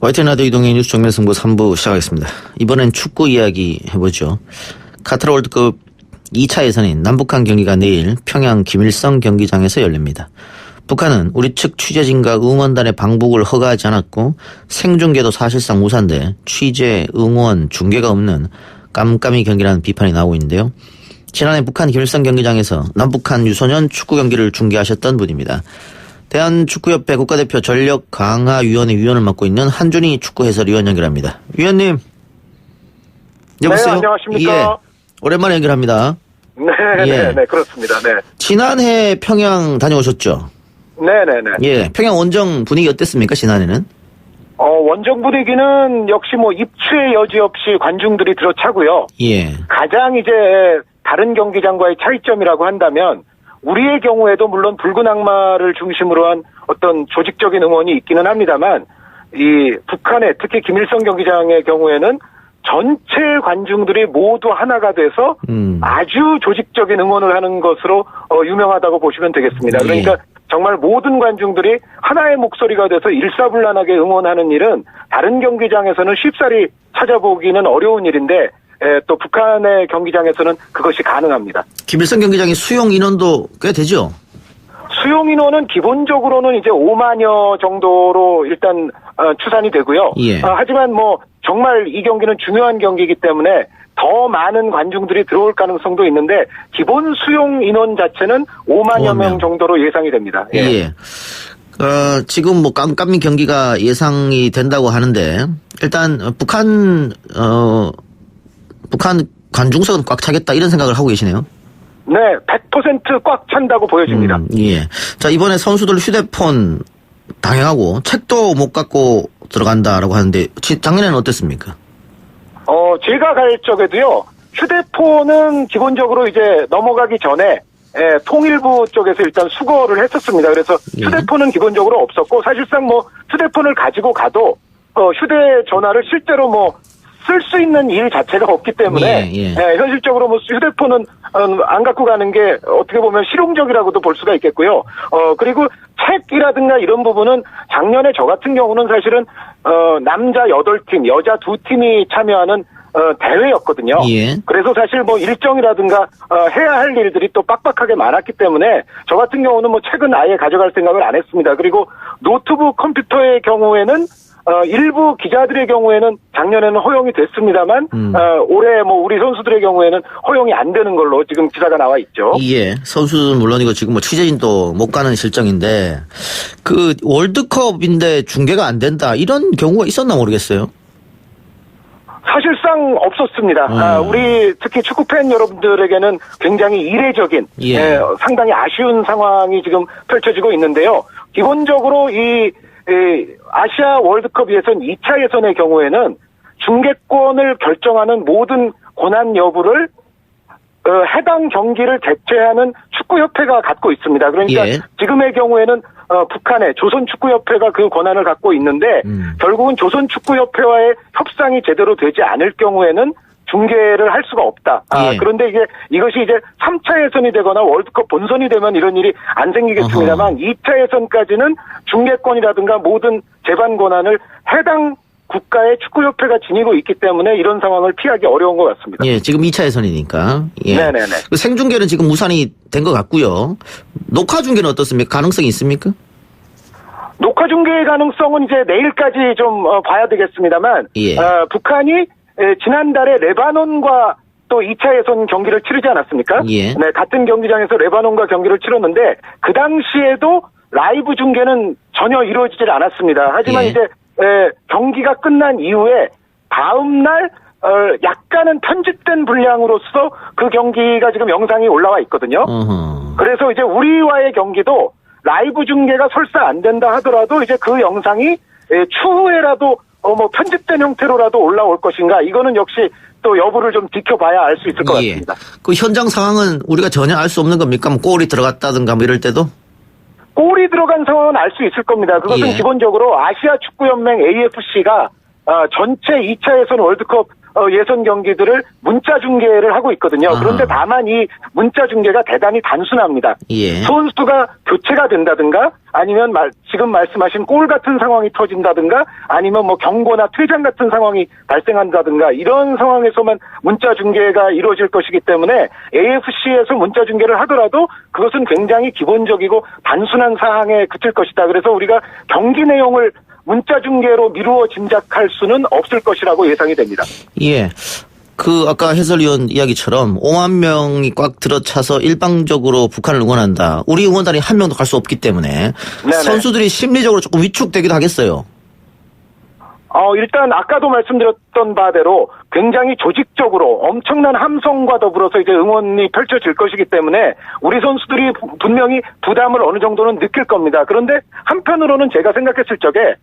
YTN 라디오 이동의 뉴스 정면 승부 3부 시작하겠습니다. 이번엔 축구 이야기 해보죠. 카타르 월드컵 2차 예선인 남북한 경기가 내일 평양 김일성 경기장에서 열립니다. 북한은 우리 측 취재진과 응원단의 방북을 허가하지 않았고 생중계도 사실상 무산돼 취재, 응원, 중계가 없는 깜깜이 경기라는 비판이 나오고 있는데요. 지난해 북한 김일성 경기장에서 남북한 유소년 축구 경기를 중계하셨던 분입니다. 대한축구협회 국가대표 전력강화위원회 위원을 맡고 있는 한준희 축구 해설위원 연결합니다. 위원님. 여보세요? 네, 안녕하십니까. 예. 오랜만에 연결합니다. 네, 그렇습니다. 네. 지난해 평양 다녀오셨죠? 네네네. 예. 평양 원정 분위기 어땠습니까, 지난해는? 원정 분위기는 역시 뭐 입추의 여지 없이 관중들이 들어차고요. 예. 가장 이제 다른 경기장과의 차이점이라고 한다면 우리의 경우에도 물론 붉은 악마를 중심으로 한 어떤 조직적인 응원이 있기는 합니다만 이 북한의 특히 김일성 경기장의 경우에는 전체 관중들이 모두 하나가 돼서 아주 조직적인 응원을 하는 것으로 유명하다고 보시면 되겠습니다. 그러니까 정말 모든 관중들이 하나의 목소리가 돼서 일사불란하게 응원하는 일은 다른 경기장에서는 쉽사리 찾아보기는 어려운 일인데 또 북한의 경기장에서는 그것이 가능합니다. 김일성 경기장의 수용 인원도 꽤 되죠? 수용 인원은 기본적으로는 이제 5만여 정도로 일단 추산이 되고요. 예. 하지만 뭐 정말 이 경기는 중요한 경기이기 때문에 더 많은 관중들이 들어올 가능성도 있는데 기본 수용 인원 자체는 5만여 명 정도로 예상이 됩니다. 예. 지금 뭐 깜깜이 경기가 예상이 된다고 하는데 일단 북한 관중석은 꽉 차겠다 이런 생각을 하고 계시네요. 네, 100% 꽉 찬다고 보여집니다. 예. 자, 이번에 선수들 휴대폰 당연하고 책도 못 갖고 들어간다라고 하는데 작년에는 어땠습니까? 제가 갈 적에도요. 휴대폰은 기본적으로 이제 넘어가기 전에 통일부 쪽에서 일단 수거를 했었습니다. 그래서 휴대폰은 기본적으로 없었고 사실상 뭐 휴대폰을 가지고 가도 휴대전화를 실제로 뭐 쓸 수 있는 일 자체가 없기 때문에 현실적으로 뭐 휴대폰은 안 갖고 가는 게 어떻게 보면 실용적이라고도 볼 수가 있겠고요. 그리고 책이라든가 이런 부분은 작년에 저 같은 경우는 사실은 남자 8팀, 여자 2팀이 참여하는 대회였거든요. 예. 그래서 사실 뭐 일정이라든가 해야 할 일들이 또 빡빡하게 많았기 때문에 저 같은 경우는 뭐 책은 아예 가져갈 생각을 안 했습니다. 그리고 노트북 컴퓨터의 경우에는 일부 기자들의 경우에는 작년에는 허용이 됐습니다만 올해 뭐 우리 선수들의 경우에는 허용이 안 되는 걸로 지금 기사가 나와 있죠. 예, 선수는 물론이고 지금 뭐 취재진도 못 가는 실정인데 그 월드컵인데 중계가 안 된다 이런 경우가 있었나 모르겠어요. 사실상 없었습니다. 우리 특히 축구팬 여러분들에게는 굉장히 이례적인 상당히 아쉬운 상황이 지금 펼쳐지고 있는데요. 기본적으로 이 아시아 월드컵 예선 2차 예선의 경우에는 중계권을 결정하는 모든 권한 여부를 해당 경기를 개최하는 축구협회가 갖고 있습니다. 그러니까 지금의 경우에는 북한의 조선축구협회가 그 권한을 갖고 있는데 결국은 조선축구협회와의 협상이 제대로 되지 않을 경우에는 중계를 할 수가 없다. 그런데 이것이 이제 3차 예선이 되거나 월드컵 본선이 되면 이런 일이 안 생기겠습니다만 2차 예선까지는 중계권이라든가 모든 재반 권한을 해당 국가의 축구협회가 지니고 있기 때문에 이런 상황을 피하기 어려운 것 같습니다. 예, 지금 2차 예선이니까. 예. 네네네. 생중계는 지금 무산이 된 것 같고요. 녹화 중계는 어떻습니까? 가능성이 있습니까? 녹화 중계의 가능성은 이제 내일까지 좀 봐야 되겠습니다만 북한이 지난달에 레바논과 또 2차 예선 경기를 치르지 않았습니까? 네, 같은 경기장에서 레바논과 경기를 치렀는데 그 당시에도 라이브 중계는 전혀 이루어지질 않았습니다. 하지만 이제 경기가 끝난 이후에 다음 날 약간은 편집된 분량으로서 그 경기가 지금 영상이 올라와 있거든요. 그래서 이제 우리와의 경기도 라이브 중계가 설사 안 된다 하더라도 이제 그 영상이 추후에라도 뭐 편집된 형태로라도 올라올 것인가 이거는 역시 또 여부를 좀 지켜봐야 알 수 있을 것 같습니다. 그 현장 상황은 우리가 전혀 알 수 없는 겁니까? 뭐 골이 들어갔다든가 뭐 이럴 때도? 골이 들어간 상황은 알 수 있을 겁니다. 그것은 기본적으로 아시아 축구연맹 AFC가 전체 2차 예선 월드컵 예선 경기들을 문자 중계를 하고 있거든요. 그런데 다만 이 문자 중계가 대단히 단순합니다. 예. 선수가 교체가 된다든가 아니면 지금 말씀하신 골 같은 상황이 터진다든가 아니면 뭐 경고나 퇴장 같은 상황이 발생한다든가 이런 상황에서만 문자 중계가 이루어질 것이기 때문에 AFC에서 문자 중계를 하더라도 그것은 굉장히 기본적이고 단순한 사항에 그칠 것이다. 그래서 우리가 경기 내용을 문자 중계로 미루어 짐작할 수는 없을 것이라고 예상이 됩니다. 예. 아까 해설위원 이야기처럼 5만 명이 꽉 들어차서 일방적으로 북한을 응원한다. 우리 응원단이 한 명도 갈 수 없기 때문에 네네. 선수들이 심리적으로 조금 위축되기도 하겠어요. 일단 아까도 말씀드렸던 바대로 굉장히 조직적으로 엄청난 함성과 더불어서 이제 응원이 펼쳐질 것이기 때문에 우리 선수들이 분명히 부담을 어느 정도는 느낄 겁니다. 그런데 한편으로는 제가 생각했을 적에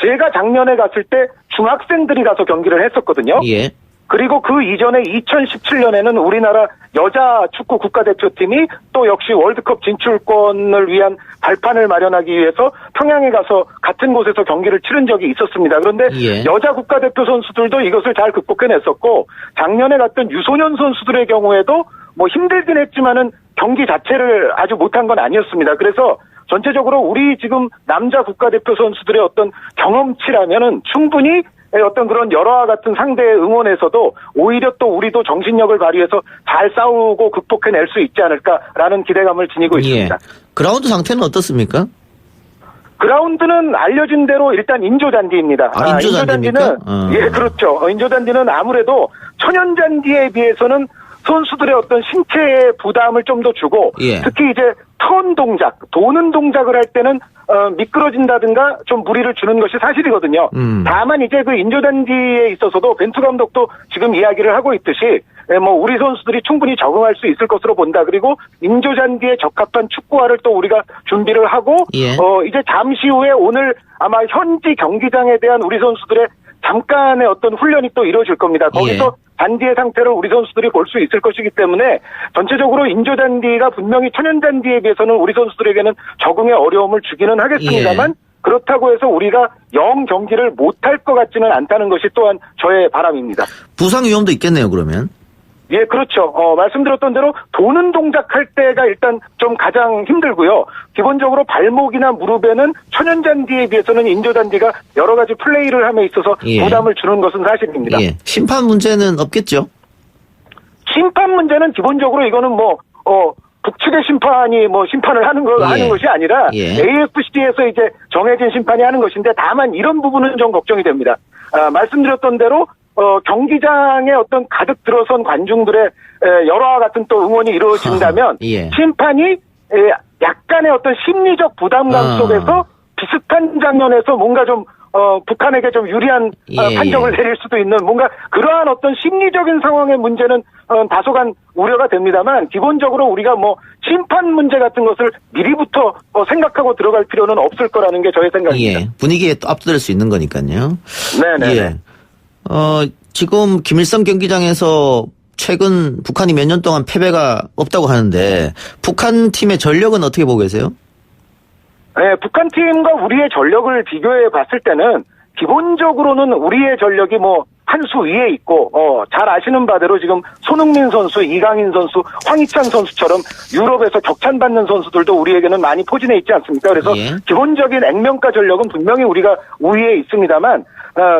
제가 작년에 갔을 때 중학생들이 가서 경기를 했었거든요. 예. 그리고 그 이전에 2017년에는 우리나라 여자 축구 국가대표팀이 또 역시 월드컵 진출권을 위한 발판을 마련하기 위해서 평양에 가서 같은 곳에서 경기를 치른 적이 있었습니다. 그런데 예. 여자 국가대표 선수들도 이것을 잘 극복해냈었고 작년에 갔던 유소년 선수들의 경우에도 뭐 힘들긴 했지만은 경기 자체를 아주 못한 건 아니었습니다. 그래서 전체적으로 우리 지금 남자 국가대표 선수들의 어떤 경험치라면은 충분히 어떤 그런 여러와 같은 상대의 응원에서도 오히려 또 우리도 정신력을 발휘해서 잘 싸우고 극복해낼 수 있지 않을까라는 기대감을 지니고 있습니다. 예. 그라운드 상태는 어떻습니까? 그라운드는 알려진 대로 일단 인조잔디입니다. 인조잔디입니까? 예, 그렇죠. 인조잔디는 아무래도 천연잔디에 비해서는 선수들의 어떤 신체에 부담을 좀 더 주고 예. 특히 이제 턴 동작, 도는 동작을 할 때는 미끄러진다든가 좀 무리를 주는 것이 사실이거든요. 다만 이제 그 인조잔디에 있어서도 벤투 감독도 지금 이야기를 하고 있듯이 뭐 우리 선수들이 충분히 적응할 수 있을 것으로 본다. 그리고 인조잔디에 적합한 축구화를 또 우리가 준비를 하고 예. 이제 잠시 후에 오늘 아마 현지 경기장에 대한 우리 선수들의 잠깐의 어떤 훈련이 또 이루어질 겁니다. 거기서 예. 잔디의 상태를 우리 선수들이 볼 수 있을 것이기 때문에 전체적으로 인조잔디가 분명히 천연잔디에 비해서는 우리 선수들에게는 적응에 어려움을 주기는 하겠습니다만 예. 그렇다고 해서 우리가 영 경기를 못할 것 같지는 않다는 것이 또한 저의 바람입니다. 부상 위험도 있겠네요, 그러면. 예, 그렇죠. 말씀드렸던 대로 도는 동작할 때가 일단 좀 가장 힘들고요. 기본적으로 발목이나 무릎에는 천연잔디에 비해서는 인조잔디가 여러 가지 플레이를 함에 있어서 예. 부담을 주는 것은 사실입니다. 예. 심판 문제는 없겠죠? 심판 문제는 기본적으로 이거는 북측의 심판이 심판을 하는 것이 아니라 예. AFC에서 이제 정해진 심판이 하는 것인데 다만 이런 부분은 좀 걱정이 됩니다. 말씀드렸던 대로 경기장에 어떤 가득 들어선 관중들의 여러와 같은 또 응원이 이루어진다면 예. 심판이 약간의 어떤 심리적 부담감 속에서 비슷한 장면에서 뭔가 좀 북한에게 좀 유리한 판정을 내릴 수도 있는 뭔가 그러한 어떤 심리적인 상황의 문제는 다소간 우려가 됩니다만 기본적으로 우리가 심판 문제 같은 것을 미리부터 생각하고 들어갈 필요는 없을 거라는 게 저의 생각입니다. 예. 분위기에 또 압도될 수 있는 거니까요. 네네. 예. 지금 김일성 경기장에서 최근 북한이 몇 년 동안 패배가 없다고 하는데 북한 팀의 전력은 어떻게 보고 계세요? 네, 북한 팀과 우리의 전력을 비교해 봤을 때는 기본적으로는 우리의 전력이 한 수 위에 있고 잘 아시는 바대로 지금 손흥민 선수, 이강인 선수, 황희찬 선수처럼 유럽에서 격찬받는 선수들도 우리에게는 많이 포진해 있지 않습니까? 그래서 예. 기본적인 액면가 전력은 분명히 우리가 우위에 있습니다만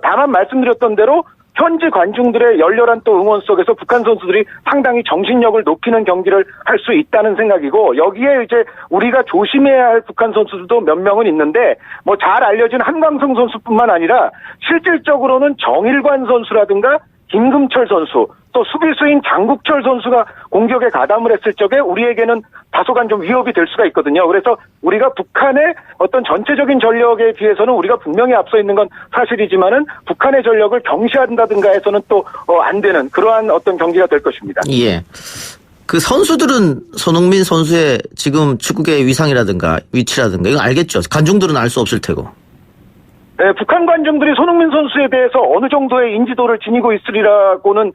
다만 말씀드렸던 대로 현지 관중들의 열렬한 또 응원 속에서 북한 선수들이 상당히 정신력을 높이는 경기를 할 수 있다는 생각이고 여기에 이제 우리가 조심해야 할 북한 선수들도 몇 명은 있는데 잘 알려진 한광성 선수뿐만 아니라 실질적으로는 정일관 선수라든가 김금철 선수 또 수비수인 장국철 선수가 공격에 가담을 했을 적에 우리에게는 다소간 좀 위협이 될 수가 있거든요. 그래서 우리가 북한의 어떤 전체적인 전력에 비해서는 우리가 분명히 앞서 있는 건 사실이지만은 북한의 전력을 경시한다든가 해서는 또 안 되는 그러한 어떤 경기가 될 것입니다. 예. 그 선수들은 손흥민 선수의 지금 축구계의 위상이라든가 위치라든가 이거 알겠죠? 관중들은 알 수 없을 테고. 네, 북한 관중들이 손흥민 선수에 대해서 어느 정도의 인지도를 지니고 있으리라고는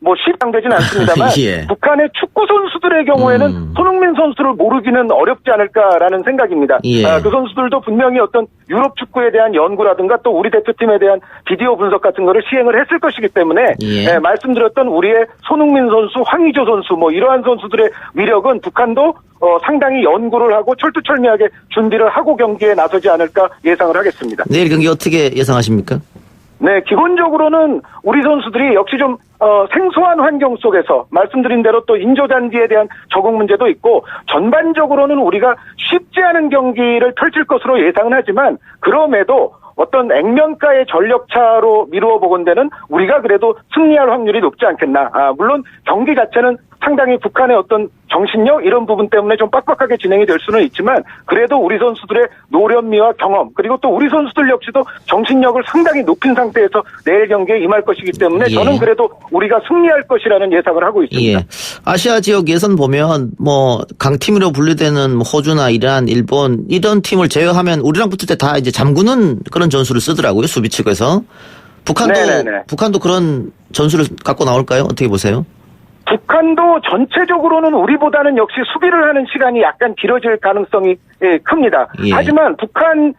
시상되진 않습니다만 예. 북한의 축구 선수들의 경우에는 손흥민 선수를 모르기는 어렵지 않을까라는 생각입니다. 예. 그 선수들도 분명히 어떤 유럽 축구에 대한 연구라든가 또 우리 대표팀에 대한 비디오 분석 같은 거를 시행을 했을 것이기 때문에 예. 말씀드렸던 우리의 손흥민 선수, 황의조 선수 이러한 선수들의 위력은 북한도 상당히 연구를 하고 철두철미하게 준비를 하고 경기에 나서지 않을까 예상을 하겠습니다. 내일 경기 어떻게 예상하십니까? 네, 기본적으로는 우리 선수들이 역시 좀 생소한 환경 속에서 말씀드린 대로 또 인조잔디에 대한 적응 문제도 있고 전반적으로는 우리가 쉽지 않은 경기를 펼칠 것으로 예상은 하지만 그럼에도 어떤 액면가의 전력차로 미루어 보건대는 우리가 그래도 승리할 확률이 높지 않겠나. 물론 경기 자체는 상당히 북한의 어떤 정신력 이런 부분 때문에 좀 빡빡하게 진행이 될 수는 있지만 그래도 우리 선수들의 노련미와 경험 그리고 또 우리 선수들 역시도 정신력을 상당히 높인 상태에서 내일 경기에 임할 것이기 때문에 예. 저는 그래도 우리가 승리할 것이라는 예상을 하고 있습니다. 예. 아시아 지역 예선 보면 강팀으로 분류되는 호주나 이란, 일본 이런 팀을 제외하면 우리랑 붙을 때 다 이제 잠그는 그런 전술을 쓰더라고요. 수비 측에서. 북한도 그런 전술을 갖고 나올까요? 어떻게 보세요? 북한도 전체적으로는 우리보다는 역시 수비를 하는 시간이 약간 길어질 가능성이 큽니다. 예. 하지만 북한의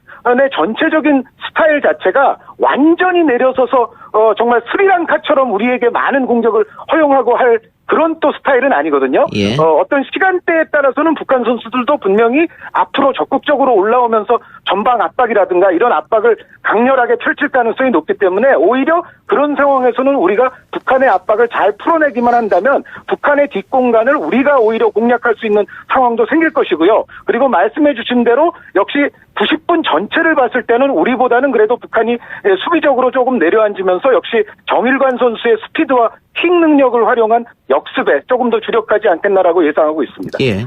전체적인 스타일 자체가 완전히 내려서서 정말 스리랑카처럼 우리에게 많은 공격을 허용하고 할 그런 또 스타일은 아니거든요. 예. 어떤 시간대에 따라서는 북한 선수들도 분명히 앞으로 적극적으로 올라오면서 전방 압박이라든가 이런 압박을 강렬하게 펼칠 가능성이 높기 때문에 오히려 그런 상황에서는 우리가 북한의 압박을 잘 풀어내기만 한다면 북한의 뒷공간을 우리가 오히려 공략할 수 있는 상황도 생길 것이고요. 그리고 말씀해 주신 대로 역시 90분 전체를 봤을 때는 우리보다는 그래도 북한이 수비적으로 조금 내려앉으면서 역시 정일관 선수의 스피드와 킥 능력을 활용한 역습에 조금 더 주력하지 않겠나라고 예상하고 있습니다. 예.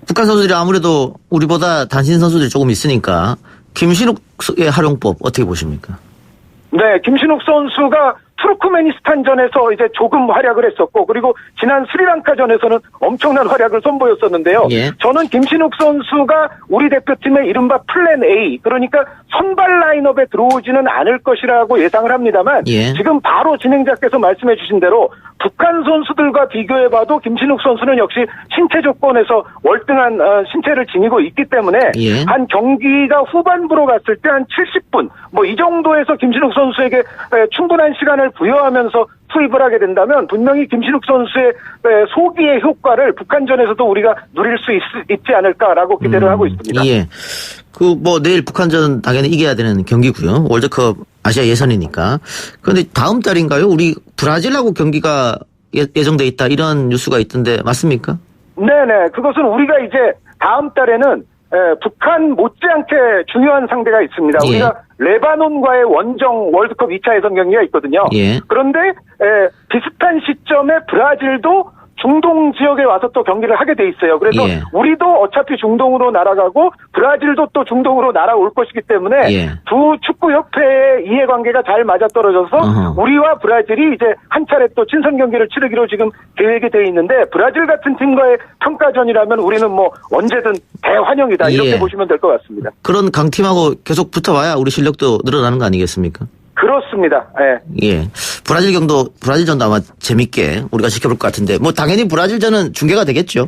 북한 선수들이 아무래도 우리보다 단신 선수들이 조금 있으니까 김신욱의 활용법 어떻게 보십니까? 네, 김신욱 선수가 투르크메니스탄전에서 이제 조금 활약을 했었고 그리고 지난 스리랑카전에서는 엄청난 활약을 선보였었는데요. 예. 저는 김신욱 선수가 우리 대표팀의 이른바 플랜 A 그러니까 선발 라인업에 들어오지는 않을 것이라고 예상을 합니다만 예. 지금 바로 진행자께서 말씀해 주신 대로 북한 선수들과 비교해봐도 김신욱 선수는 역시 신체 조건에서 월등한 신체를 지니고 있기 때문에 예. 한 경기가 후반부로 갔을 때 한 70분 이 정도에서 김신욱 선수에게 충분한 시간을 부여하면서 투입을 하게 된다면 분명히 김신욱 선수의 소기의 효과를 북한전에서도 우리가 누릴 수 있지 않을까라고 기대를 하고 있습니다. 예. 내일 북한전 당연히 이겨야 되는 경기고요. 월드컵 아시아 예선이니까. 그런데 다음 달인가요? 우리 브라질하고 경기가 예정돼 있다 이런 뉴스가 있던데 맞습니까? 네네. 그것은 우리가 이제 다음 달에는 북한 못지않게 중요한 상대가 있습니다. 예. 우리가 레바논과의 원정 월드컵 2차 예선 경기가 있거든요. 예. 그런데 비슷한 시점에 브라질도 중동 지역에 와서 또 경기를 하게 돼 있어요. 그래서 예. 우리도 어차피 중동으로 날아가고 브라질도 또 중동으로 날아올 것이기 때문에 예. 두 축구협회의 이해관계가 잘 맞아떨어져서 어허. 우리와 브라질이 이제 한 차례 또 친선 경기를 치르기로 지금 계획이 돼 있는데 브라질 같은 팀과의 평가전이라면 우리는 언제든 대환영이다 이렇게 예. 보시면 될 것 같습니다. 그런 강팀하고 계속 붙어봐야 우리 실력도 늘어나는 거 아니겠습니까? 그렇습니다. 예. 예. 브라질전도 아마 재밌게 우리가 지켜볼 것 같은데, 당연히 브라질전은 중계가 되겠죠.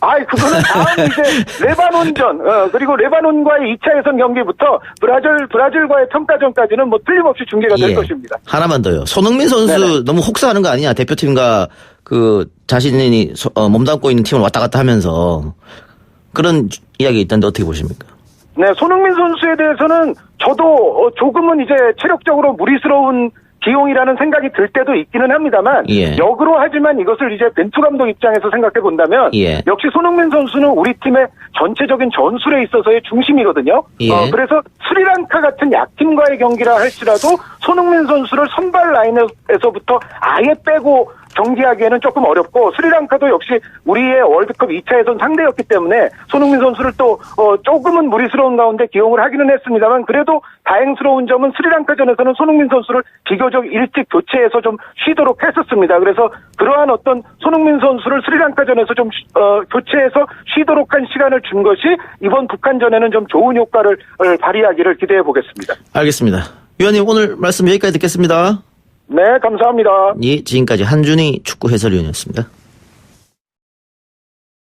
그거는 다음 이제 레바논전, 그리고 레바논과의 2차 예선 경기부터 브라질과의 평가전까지는 틀림없이 중계가 될 예. 것입니다. 하나만 더요. 손흥민 선수 네네. 너무 혹사하는 거 아니냐? 대표팀과 자신이 몸담고 있는 팀을 왔다 갔다 하면서 그런 이야기 있던데 어떻게 보십니까? 네, 손흥민 선수에 대해서는 저도 조금은 이제 체력적으로 무리스러운 기용이라는 생각이 들 때도 있기는 합니다만 예. 역으로 하지만 이것을 이제 벤투 감독 입장에서 생각해 본다면 예. 역시 손흥민 선수는 우리 팀의 전체적인 전술에 있어서의 중심이거든요. 예. 그래서 스리랑카 같은 약팀과의 경기라 할지라도 손흥민 선수를 선발 라인에서부터 아예 빼고 경기하기에는 조금 어렵고 스리랑카도 역시 우리의 월드컵 2차 예선 상대였기 때문에 손흥민 선수를 또 조금은 무리스러운 가운데 기용을 하기는 했습니다만 그래도 다행스러운 점은 스리랑카전에서는 손흥민 선수를 비교적 일찍 교체해서 좀 쉬도록 했었습니다. 그래서 그러한 어떤 손흥민 선수를 스리랑카전에서 좀 교체해서 쉬도록 한 시간을 준 것이 이번 북한전에는 좀 좋은 효과를 발휘하기를 기대해 보겠습니다. 알겠습니다. 위원님 오늘 말씀 여기까지 듣겠습니다. 네, 감사합니다. 예, 지금까지 한준희 축구 해설위원이었습니다.